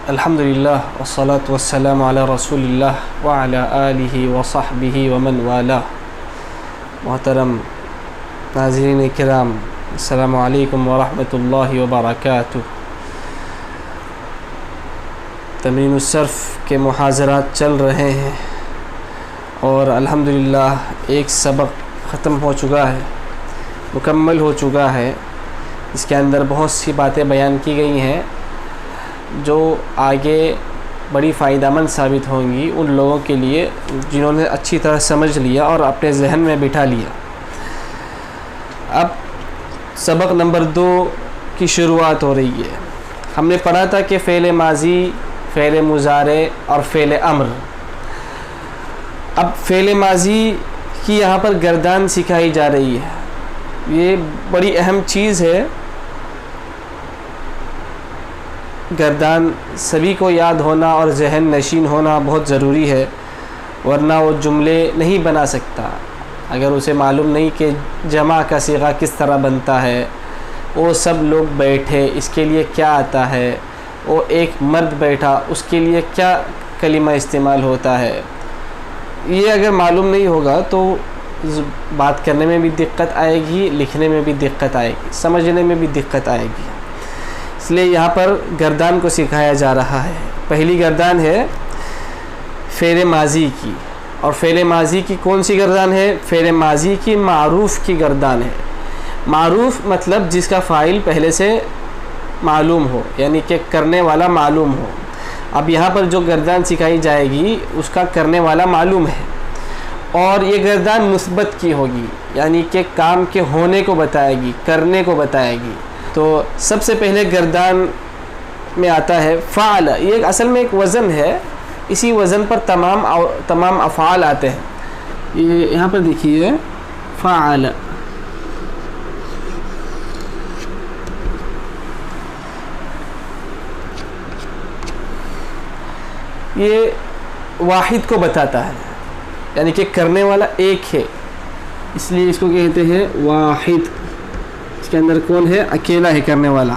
الحمدللہ والصلاة والسلام علی رسول اللہ وعلی آلہ وصحبہ ومن والہ. محترم ناظرین کرام، السلام علیکم ورحمۃ اللہ وبرکاتہ. تمرین الصرف کے محاضرات چل رہے ہیں اور الحمدللہ ایک سبق ختم ہو چکا ہے، مکمل ہو چکا ہے. اس کے اندر بہت سی باتیں بیان کی گئی ہیں جو آگے بڑی فائدہ مند ثابت ہوں گی ان لوگوں کے لیے جنہوں نے اچھی طرح سمجھ لیا اور اپنے ذہن میں بٹھا لیا. اب سبق نمبر 2 کی شروعات ہو رہی ہے. ہم نے پڑھا تھا کہ فعل ماضی، فعل مضارع اور فعل امر. اب فعل ماضی کی یہاں پر گردان سکھائی جا رہی ہے. یہ بڑی اہم چیز ہے. گردان سبھی کو یاد ہونا اور ذہن نشین ہونا بہت ضروری ہے، ورنہ وہ جملے نہیں بنا سکتا. اگر اسے معلوم نہیں کہ جمع کا صیغہ کس طرح بنتا ہے، وہ سب لوگ بیٹھے اس کے لیے کیا آتا ہے، وہ ایک مرد بیٹھا اس کے لیے کیا کلمہ استعمال ہوتا ہے، یہ اگر معلوم نہیں ہوگا تو بات کرنے میں بھی دقت آئے گی، لکھنے میں بھی دقت آئے گی، سمجھنے میں بھی دقت آئے گی. اس لیے یہاں پر گردان کو سکھایا جا رہا ہے. پہلی گردان ہے فعل ماضی کی، اور فعل ماضی کی کون سی گردان ہے؟ فعل ماضی کی معروف کی گردان ہے. معروف مطلب جس کا فاعل پہلے سے معلوم ہو، یعنی کہ کرنے والا معلوم ہو. اب یہاں پر جو گردان سکھائی جائے گی اس کا کرنے والا معلوم ہے، اور یہ گردان مثبت کی ہوگی، یعنی کہ کام کے ہونے کو بتائے گی، کرنے کو بتائے گی. تو سب سے پہلے گردان میں آتا ہے فعل. یہ اصل میں ایک وزن ہے، اسی وزن پر تمام افعال آتے ہیں. یہ یہاں پر دیکھیے فعل. یہ واحد کو بتاتا ہے، یعنی کہ کرنے والا ایک ہے، اس لیے اس کو کہتے ہیں واحد. اس کے اندر کون ہے؟ اکیلا ہے کرنے والا.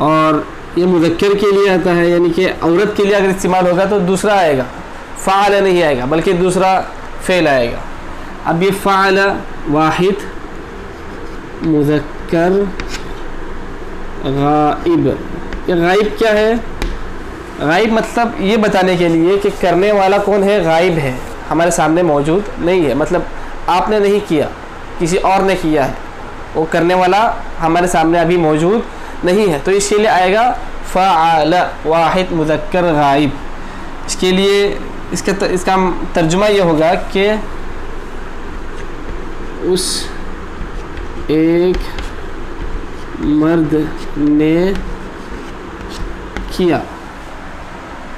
اور یہ مذکر کے لیے آتا ہے، یعنی کہ عورت کے لیے اگر استعمال ہوگا تو دوسرا آئے گا، فعل نہیں آئے گا بلکہ دوسرا فعل آئے گا. اب یہ فعل واحد مذکر غائب. یہ غائب کیا ہے؟ غائب مطلب یہ بتانے کے لیے کہ کرنے والا کون ہے؟ غائب ہے، ہمارے سامنے موجود نہیں ہے. مطلب آپ نے نہیں کیا، کسی اور نے کیا ہے، وہ کرنے والا ہمارے سامنے ابھی موجود نہیں ہے. تو اس کے لیے آئے گا فعل واحد مذکر غائب. اس کے لیے اس کا ترجمہ یہ ہوگا کہ اس ایک مرد نے کیا،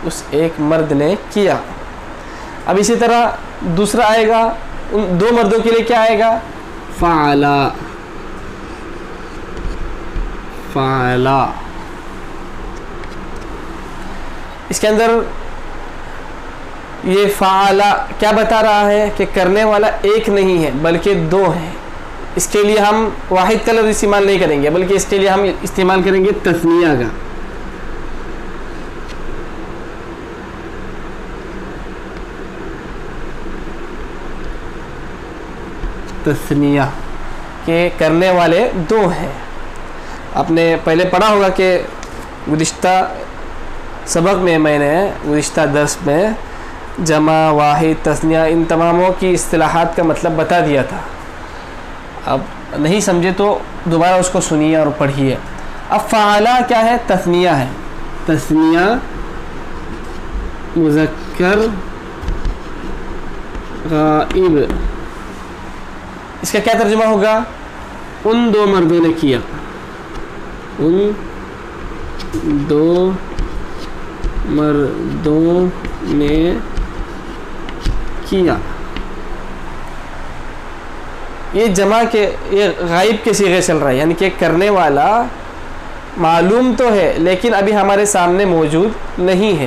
اس ایک مرد نے کیا. اب اسی طرح دوسرا آئے گا، ان دو مردوں کے لیے کیا آئے گا؟ فعلا. فعلا. اس کے اندر یہ فعلا کیا بتا رہا ہے؟ کہ کرنے والا ایک نہیں ہے بلکہ دو ہیں. اس کے لیے ہم واحد کا لفظ استعمال نہیں کریں گے بلکہ اس کے لیے ہم استعمال کریں گے تثنیہ کا. تثنیہ کہ کرنے والے دو ہیں. آپ نے پہلے پڑھا ہوگا کہ گزشتہ سبق میں نے گزشتہ درس میں جمع، واحد، تثنیہ ان تماموں کی اصطلاحات کا مطلب بتا دیا تھا. اب نہیں سمجھے تو دوبارہ اس کو سنیے اور پڑھیے. اب فعلا کیا ہے؟ تثنیہ ہے. تثنیہ مذکر غائب. اس کا کیا ترجمہ ہوگا؟ ان دو مردوں نے کیا، ان دو مردوں نے کیا. یہ جمع کے یہ غائب کے صیغے چل رہا ہے، یعنی کہ کرنے والا معلوم تو ہے لیکن ابھی ہمارے سامنے موجود نہیں ہے،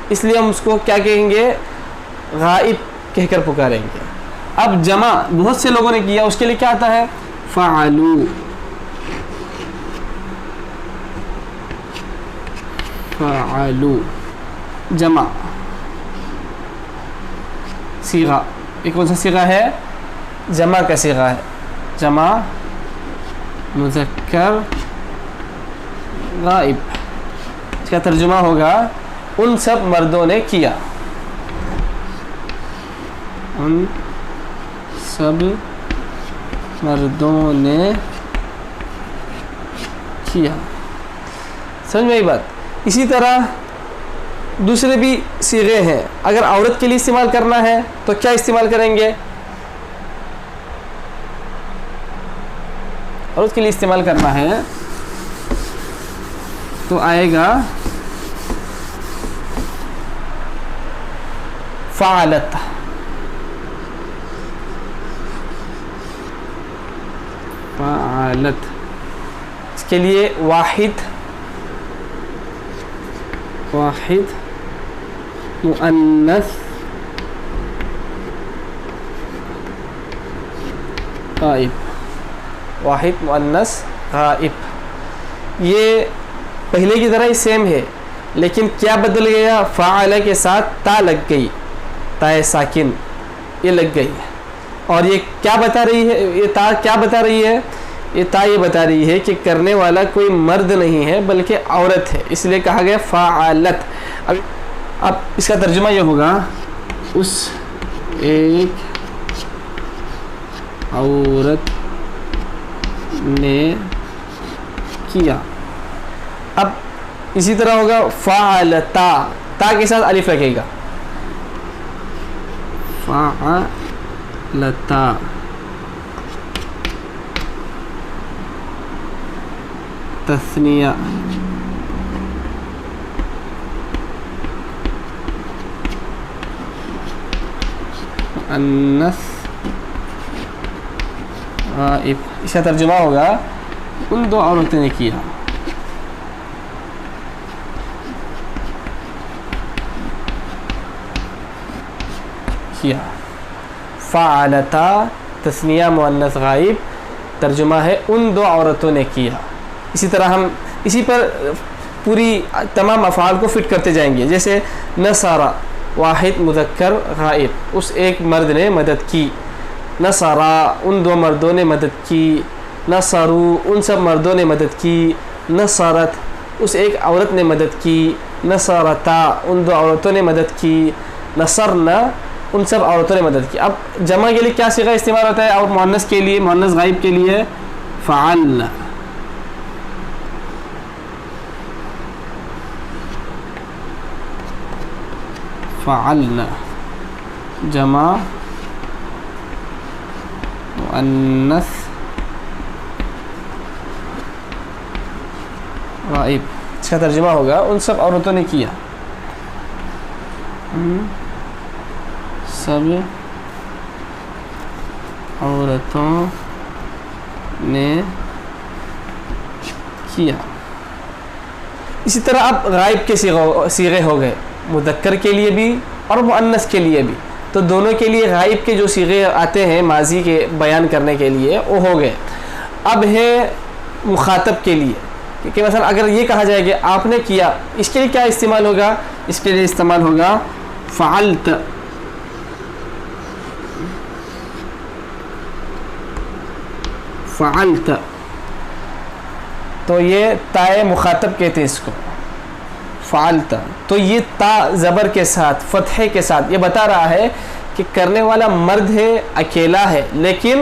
اس لیے ہم اس کو کیا کہیں گے؟ غائب کہہ کر پکاریں گے. اب جمع بہت سے لوگوں نے کیا، اس کے لیے کیا آتا ہے؟ فعلو. فعلوا جمع صیغہ، یہ کون سا صیغہ ہے؟ جمع کا صیغہ ہے، جمع مذکر غائب. اس کا ترجمہ ہوگا ان سب مردوں نے کیا، ان سب مردوں نے کیا. سمجھ میں آئی بات؟ اسی طرح دوسرے بھی صیغے ہیں. اگر عورت کے لیے استعمال کرنا ہے تو کیا استعمال کریں گے؟ عورت کے لیے استعمال کرنا ہے تو آئے گا فعلت. فعلت اس کے لیے واحد مؤنث غائب، واحد مؤنث غائب. یہ پہلے کی طرح ہی سیم ہے، لیکن کیا بدل گیا؟ فعل کے ساتھ تا لگ گئی، تا ساکن یہ لگ گئی. اور یہ کیا بتا رہی ہے؟ یہ تا کیا بتا رہی ہے؟ یہ تا یہ بتا رہی ہے کہ کرنے والا کوئی مرد نہیں ہے بلکہ عورت ہے، اس لیے کہا گیا فعلت. اب اس کا ترجمہ یہ ہوگا اس ایک عورت نے کیا. اب اسی طرح ہوگا فعلتا، تا کے ساتھ الف لگے گا، فعلتا. تثنیہ مؤنث غائب. اس کا ترجمہ ہوگا ان دو عورتوں نے کیا. فعلتا تثنیہ مؤنث غائب، ترجمہ ہے ان دو عورتوں نے کیا. اسی طرح ہم اسی پر پوری تمام افعال کو فٹ کرتے جائیں گے. جیسے نصارا واحد مذکر غائب، اس ایک مرد نے مدد کی. نصارا ان دو مردوں نے مدد کی. نصرو ان سب مردوں نے مدد کی. نصرت اس ایک عورت نے مدد کی. نصرتا ان دو عورتوں نے مدد کی. نصرنا ان سب عورتوں نے مدد کی. اب جمع کے لیے کیا صیغہ استعمال ہوتا ہے؟ اور مؤنث کے لیے، مؤنث غائب کے لیے فعلنا. فعلنا جمع مؤنث غائب. اس کا ترجمہ ہوگا ان سب عورتوں نے کیا، سب عورتوں نے کیا. اسی طرح اب غائب کے صیغے ہو گئے، مذکر کے لیے بھی اور مؤنث کے لیے بھی. تو دونوں کے لیے غائب کے جو صیغے آتے ہیں ماضی کے بیان کرنے کے لیے وہ ہو گئے. اب ہے مخاطب کے لیے کہ مثلا اگر یہ کہا جائے کہ آپ نے کیا، اس کے لیے کیا استعمال ہوگا؟ اس کے لیے استعمال ہوگا فعلت. فعلت تو یہ تائے مخاطب کہتے ہیں اس کو، فعلت. تو یہ تا زبر کے ساتھ فتحے کے ساتھ یہ بتا رہا ہے کہ کرنے والا مرد ہے، اکیلا ہے، لیکن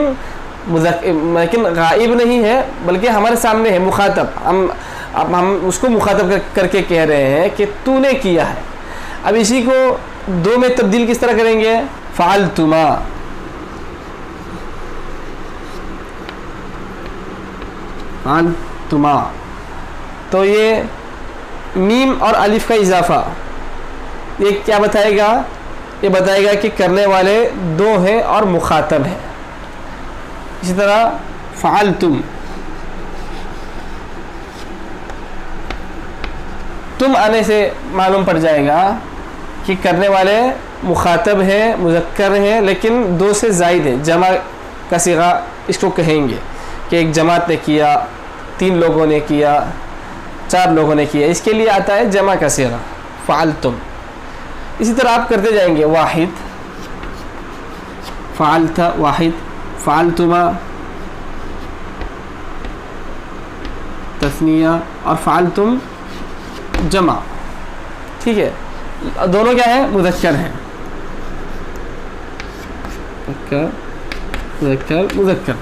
غائب نہیں ہے بلکہ ہمارے سامنے ہے، مخاطب. ہم اس کو مخاطب کر کے کہہ رہے ہیں کہ تو نے کیا ہے. اب اسی کو دو میں تبدیل کس طرح کریں گے؟ فعلتما. فعلتما تو یہ میم اور الف کا اضافہ یہ کیا بتائے گا؟ یہ بتائے گا کہ کرنے والے دو ہیں اور مخاطب ہیں. اسی طرح فعلتم، تم آنے سے معلوم پڑ جائے گا کہ کرنے والے مخاطب ہیں، مذکر ہیں، لیکن دو سے زائد ہیں. جمع کا صیغہ اس کو کہیں گے کہ ایک جماعت نے کیا، تین لوگوں نے کیا، 4 لوگوں نے کیا، اس کے لیے آتا ہے جمع کا صیغہ فعلتم. اسی طرح آپ کرتے جائیں گے، واحد فعلت، واحد فعلتما تثنیہ، اور فعلتم جمع. ٹھیک ہے، دونوں کیا ہیں؟ مذکر ہیں. مذکر.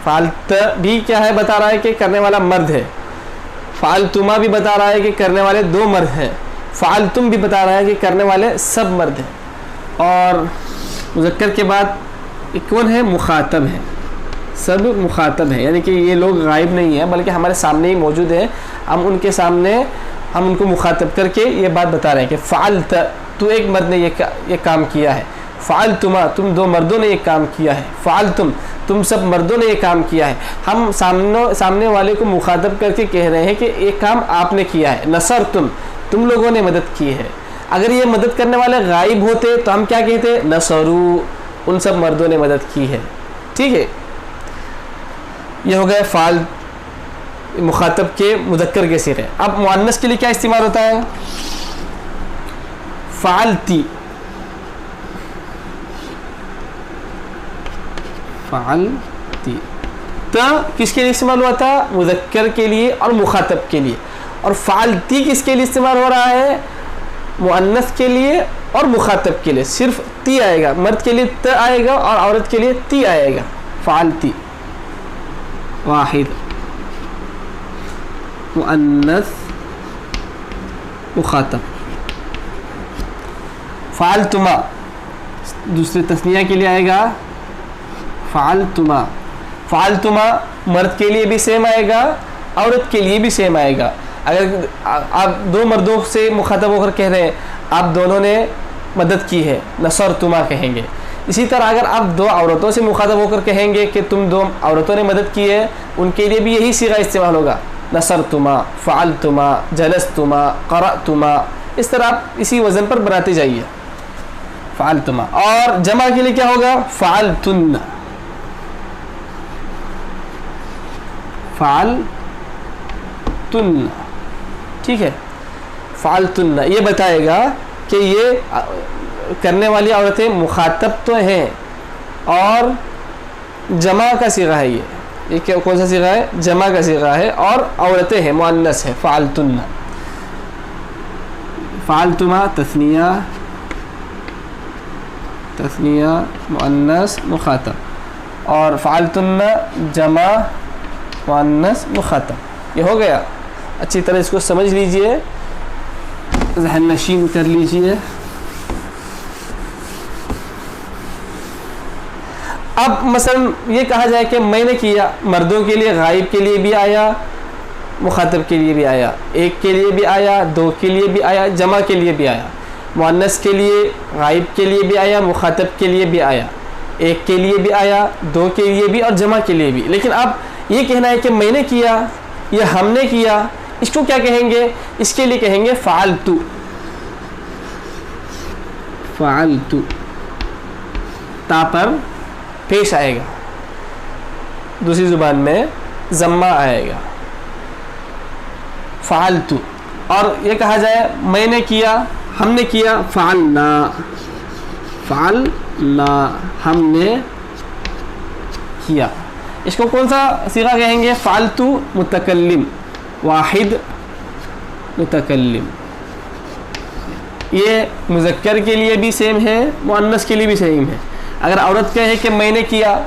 فعلت بھی کیا ہے؟ بتا رہا ہے کہ کرنے والا مرد ہے. فعلتما بھی بتا رہا ہے کہ کرنے والے 2 مرد ہیں. فعلتم بھی بتا رہا ہے کہ کرنے والے سب مرد ہیں. اور مذکر کے بعد کون ہے؟ مخاطب ہے. سب مخاطب ہیں، یعنی کہ یہ لوگ غائب نہیں ہیں بلکہ ہمارے سامنے ہی موجود ہیں. ہم ان کے سامنے ہم ان کو مخاطب کر کے یہ بات بتا رہے ہیں کہ فعلت، تو ایک مرد نے یہ کام کیا ہے. فعلتما، تم 2 مردوں نے یہ کام کیا ہے. فعلتم، تم سب مردوں نے یہ کام کیا ہے. ہم سامنے والے کو مخاطب کر کے کہہ رہے ہیں کہ یہ کام آپ نے کیا ہے. نصرتم، تم لوگوں نے مدد کی ہے. اگر یہ مدد کرنے والے غائب ہوتے تو ہم کیا کہتے؟ نصرو، ان سب مردوں نے مدد کی ہے. ٹھیک ہے، یہ ہو گیا فعل مخاطب کے مذکر کے صیغے. اب مؤنث کے لیے کیا استعمال ہوتا ہے؟ فعلتی، فعلتی. تا کس کے لیے استعمال ہوا تھا؟ مذکر کے لیے اور مخاطب کے لیے. اور فعلتی کس کے لیے استعمال ہو رہا ہے؟ مؤنث کے لیے اور مخاطب کے لیے. صرف تی آئے گا، مرد کے لیے ت آئے گا اور عورت کے لیے تی آئے گا. فعلتی، واحد مؤنث مخاطب. فعلتما دوسرے تثنیہ کے لیے آئے گا فعلتما. فعلتما مرد کے لیے بھی سیم آئے گا، عورت کے لیے بھی سیم آئے گا. اگر آپ 2 مردوں سے مخاطب ہو کر کہہ رہے ہیں آپ دونوں نے مدد کی ہے، نصرتما کہیں گے. اسی طرح اگر آپ 2 عورتوں سے مخاطب ہو کر کہیں گے کہ تم 2 عورتوں نے مدد کی ہے، ان کے لیے بھی یہی صیغہ استعمال ہوگا، نصرتما، فعلتما، جلستما، قرأتما. اس طرح آپ اسی وزن پر بناتے جائیے. فعلتما. اور جمع کے لیے کیا ہوگا؟ فعلتن، فعلتن. ٹھیک ہے، فعلتن یہ بتائے گا کہ یہ کرنے والی عورتیں مخاطب تو ہیں اور جمع کا صیغہ ہے. یہ کون سا صیغہ ہے؟ جمع کا صیغہ ہے اور عورتیں ہیں، مؤنث ہے. فعلتن، فعلتما تثنیہ، تثنیہ مؤنث مخاطب. اور فعلتن جمع مؤنث مخاطب. یہ ہو گیا. اچھی طرح اس کو سمجھ لیجئے، ذہن نشین کر لیجئے. اب مثلا یہ کہا جائے کہ میں نے کیا، مردوں کے لیے غائب کے لیے بھی آیا، مخاطب کے لیے بھی آیا، 1 کے لیے بھی آیا، 2 کے لیے بھی آیا، جمع کے لیے بھی آیا. مؤنث کے لیے غائب کے لیے بھی آیا، مخاطب کے لیے بھی آیا، 1 کے لیے بھی آیا، 2 کے لیے بھی اور جمع کے لیے بھی. لیکن اب یہ کہنا ہے کہ میں نے کیا یا ہم نے کیا، اس کو کیا کہیں گے؟ اس کے لیے کہیں گے فعلتو. فعلتو تا پر پیش آئے گا، دوسری زبان میں ضمہ آئے گا. فعلتو. اور یہ کہا جائے میں نے کیا، ہم نے کیا، فعلنا، فعلنا ہم نے کیا. اس کو کون سا صیغہ کہیں گے؟ فعلتو متکلم، واحد متکلم. یہ مذکر کے لیے بھی سیم ہے، مؤنث کے لیے بھی سیم ہے. اگر عورت کہے کہ میں نے کیا،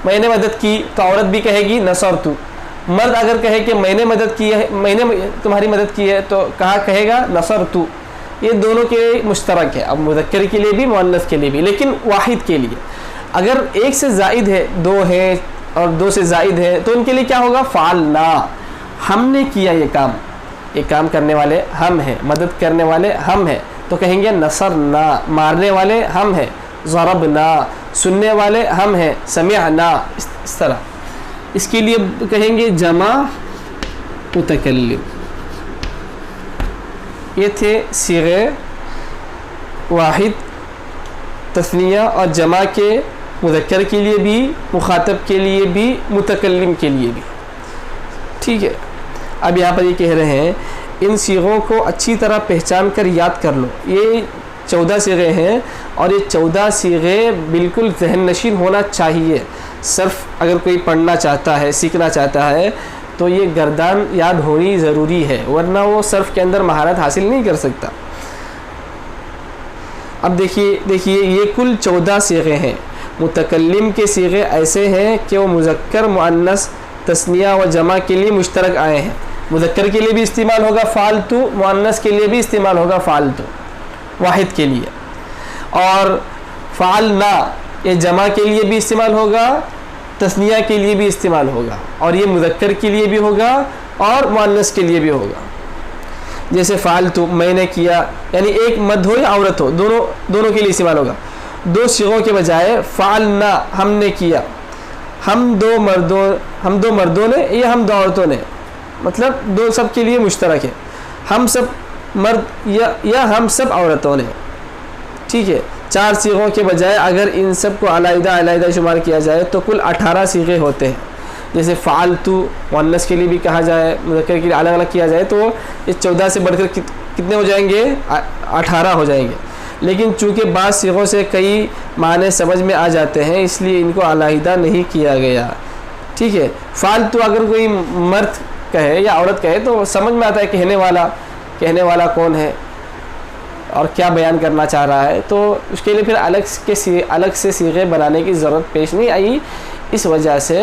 میں نے مدد کی، تو عورت بھی کہے گی نصرتو. مرد اگر کہے کہ میں نے مدد کی ہے، میں نے تمہاری مدد کی ہے، تو کہے گا نصرتو. یہ دونوں کے مشترک ہے، اب مذکر کے لیے بھی مؤنث کے لیے بھی. لیکن واحد کے لیے اگر 1 سے زائد ہے، 2 ہے اور 2 سے زائد ہے، تو ان کے لیے کیا ہوگا؟ فعلنا، ہم نے کیا یہ کام. یہ کام کرنے والے ہم ہیں، مدد کرنے والے ہم ہیں، تو کہیں گے نصرنا. مارنے والے ہم ہیں، ضربنا. سننے والے ہم ہیں، سمعنا. اس طرح اس کے لیے کہیں گے جمع متکلم. یہ تھے صیغے واحد، تثنیہ اور جمع کے، مذکر کے لیے بھی، مخاطب کے لیے بھی، متکلم کے لیے بھی. ٹھیک ہے. اب یہاں پر یہ کہہ رہے ہیں ان صیغوں کو اچھی طرح پہچان کر یاد کر لو. یہ 14 صیغے ہیں اور یہ 14 صیغے بالکل ذہن نشین ہونا چاہیے. صرف اگر کوئی پڑھنا چاہتا ہے سیکھنا چاہتا ہے تو یہ گردان یاد ہونی ضروری ہے, ورنہ وہ صرف کے اندر مہارت حاصل نہیں کر سکتا. اب دیکھیے یہ کل 14 صیغے ہیں. متکلم کے صیغے ایسے ہیں کہ وہ مذکر مؤنث تثنیہ و جمع کے لیے مشترک آئے ہیں. مذکر کے لیے بھی استعمال ہوگا فالتو, مؤنث کے لیے بھی استعمال ہوگا فالتو واحد کے لیے, اور فعلنا یہ جمع کے لیے بھی استعمال ہوگا, تثنیہ کے لیے بھی استعمال ہوگا, اور یہ مذکر کے لیے بھی ہوگا اور مؤنث کے لیے بھی ہوگا. جیسے فعلتو میں نے کیا, یعنی ایک مرد ہو یا عورت ہو دونوں کے لیے استعمال ہوگا. 2 صیغوں کے بجائے فعلنا ہم نے کیا, ہم دو مردوں نے یا ہم 2 عورتوں نے, مطلب 2 سب کے لیے مشترک ہے, ہم سب مرد یا ہم سب عورتوں نے. ٹھیک ہے, 4 صیغوں کے بجائے اگر ان سب کو علیحدہ شمار کیا جائے تو کل 18 صیغے ہوتے ہیں. جیسے فعلتو مؤنث کے لیے بھی کہا جائے, مذکر کے لیے الگ الگ کیا جائے, تو یہ 14 سے بڑھ کر کتنے ہو جائیں گے, 18 ہو جائیں گے. لیکن چونکہ بعض صیغوں سے کئی معنی سمجھ میں آ جاتے ہیں اس لیے ان کو علیحدہ نہیں کیا گیا. ٹھیک ہے, فعلتو اگر کوئی مرد کہے یا عورت کہے تو سمجھ میں آتا ہے کہنے والا کون ہے اور کیا بیان کرنا چاہ رہا ہے, تو اس کے لیے پھر الگ سے صیغے بنانے کی ضرورت پیش نہیں آئی. اس وجہ سے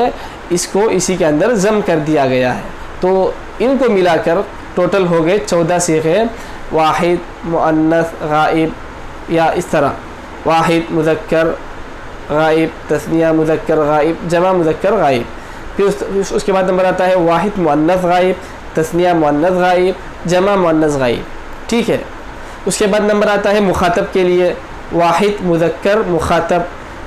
اس کو اسی کے اندر ضم کر دیا گیا ہے. تو ان کو ملا کر ٹوٹل ہو گئے 14 صیغے, واحد مؤنث غائب, یا اس طرح واحد مذکر غائب, تثنیہ مذکر غائب, جمع مذکر غائب. پھر اس کے بعد نمبر آتا ہے واحد مؤنث غائب, تثنیہ مؤنث غائب, جمع مؤنث غائب. ٹھیک ہے, اس کے بعد نمبر آتا ہے مخاطب کے لیے, واحد مذکر مخاطب,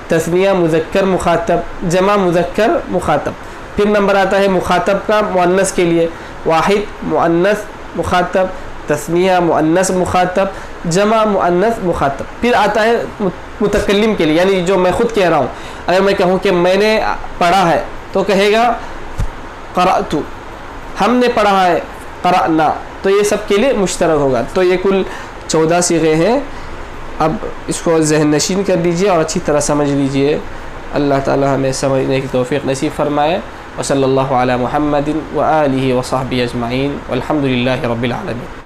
تثنیہ مذکر مخاطب, جمع مذکر مخاطب. پھر نمبر آتا ہے مخاطب کا مؤنث کے لیے, واحد مؤنث مخاطب, تثنیہ مؤنث مخاطب, جمع مؤنث مخاطب. پھر آتا ہے متکلم کے لیے, یعنی جو میں خود کہہ رہا ہوں. اگر میں کہوں کہ میں نے پڑھا ہے تو کہے گا قرأت, ہم نے پڑھا ہے قرأنا, تو یہ سب کے لیے مشترک ہوگا. تو یہ کل 14 صیغے ہیں. اب اس کو ذہن نشین کر لیجئے اور اچھی طرح سمجھ لیجئے. اللہ تعالی ہمیں سمجھنے کی توفیق نصیب فرمائے. وصلی اللہ علی محمد وآلہ وصحبہ اجمعین والحمد للہ رب العالمین.